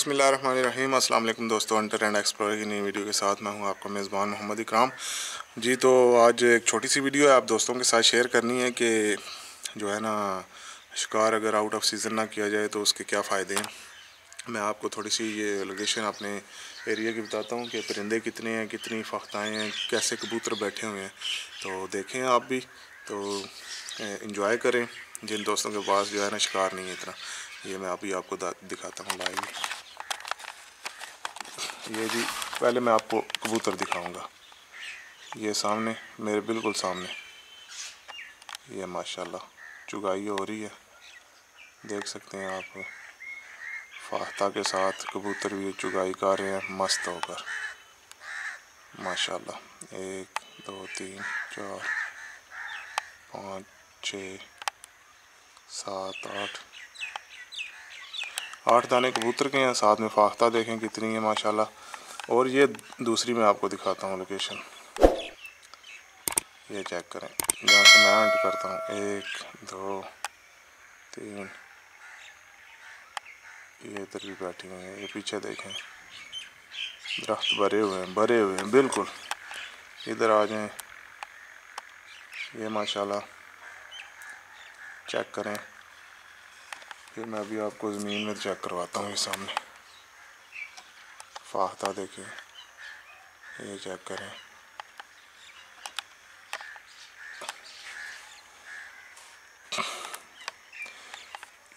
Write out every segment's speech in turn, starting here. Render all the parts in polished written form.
बिस्मिल्लाहिर्रहमानिर्रहीम। अस्सलाम वालेकुम दोस्तों, हंटर एंड एक्सप्लोरर की नई वीडियो के साथ मैं हूं आपका मेज़बान मोहम्मद इकराम जी। तो आज एक छोटी सी वीडियो है आप दोस्तों के साथ शेयर करनी है कि जो है ना शिकार अगर आउट ऑफ सीज़न ना किया जाए तो उसके क्या फ़ायदे हैं। मैं आपको थोड़ी सी ये लोकेशन अपने एरिया की बताता हूँ कि परिंदे कितने हैं, कितनी फ़ख्ताएँ हैं, कैसे कबूतर बैठे हुए हैं। तो देखें आप भी, तो इंजॉय करें जिन दोस्तों के पास जो है ना शिकार नहीं है इतना। ये मैं अभी आपको दिखाता हूँ लाइव। ये जी पहले मैं आपको कबूतर दिखाऊंगा। ये सामने मेरे बिल्कुल सामने ये माशाल्लाह चुगाई हो रही है, देख सकते हैं आप। फाख्ता के साथ कबूतर भी चुगाई कर रहे हैं मस्त होकर माशाल्लाह। 1 2 3 4 5 6 7 8 दाने कबूतर के हैं, साथ में फाख्ता देखें कितनी है माशाल्लाह। और ये दूसरी मैं आपको दिखाता हूँ लोकेशन, ये चेक करें जहाँ से मैं हंट करता हूँ। 1 2 3 ये इधर भी बैठी हुई हैं। ये पीछे देखें दरख्त भरे हुए हैं बिल्कुल। इधर आ जाएं, ये माशाल्लाह चेक करें। फिर मैं अभी आपको ज़मीन में चेक करवाता हूँ। ये सामने फाख्ता देखें, ये चेक करें।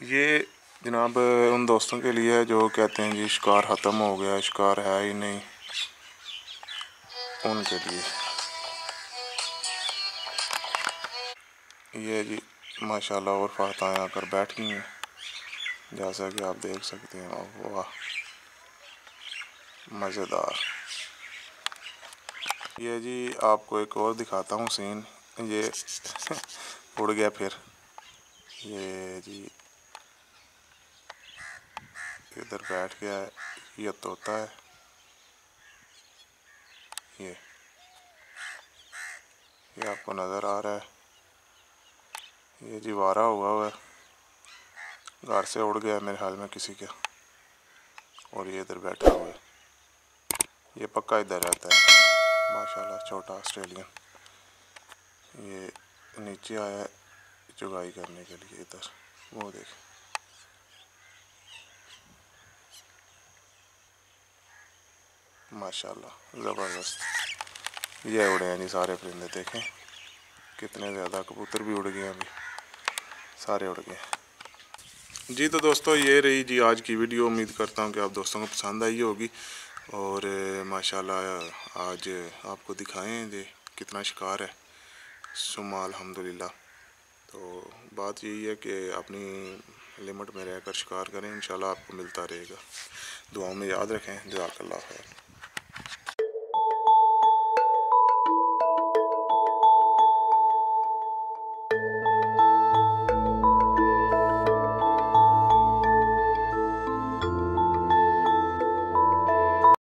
ये जनाब उन दोस्तों के लिए जो कहते हैं जी शिकार ख़त्म हो गया, शिकार है ही नहीं, उनके लिए ये जी माशाल्लाह। और फाख्ताएँ आकर बैठ गई हैं जैसा कि आप देख सकते हैं। वाह मज़ेदार। ये जी आपको एक और दिखाता हूँ सीन। ये उड़ गया फिर। ये जी इधर बैठ गया है, ये तोता है। ये आपको नज़र आ रहा है। ये जी वारा हुआ है, घर से उड़ गया मेरे ख्याल में किसी के। और ये इधर बैठा हुआ है, ये पक्का इधर रहता है माशाल्लाह। छोटा ऑस्ट्रेलियन ये नीचे आया है चुगाई करने के लिए। इधर वो देख माशाल्लाह ज़बरदस्त। ये उड़े हैं जी सारे परिंदे, देखें कितने ज़्यादा। कबूतर भी उड़ गए हैं, अभी सारे उड़ गए जी। तो दोस्तों ये रही जी आज की वीडियो। उम्मीद करता हूँ कि आप दोस्तों को पसंद आई होगी। और माशाल्लाह आज आपको दिखाएं जी कितना शिकार है सुम्मा अल्हम्दुलिल्लाह। तो बात यही है कि अपनी लिमिट में रहकर शिकार करें, इंशाल्लाह आपको मिलता रहेगा। दुआओं में याद रखें। जज़ाकल्लाह खैर।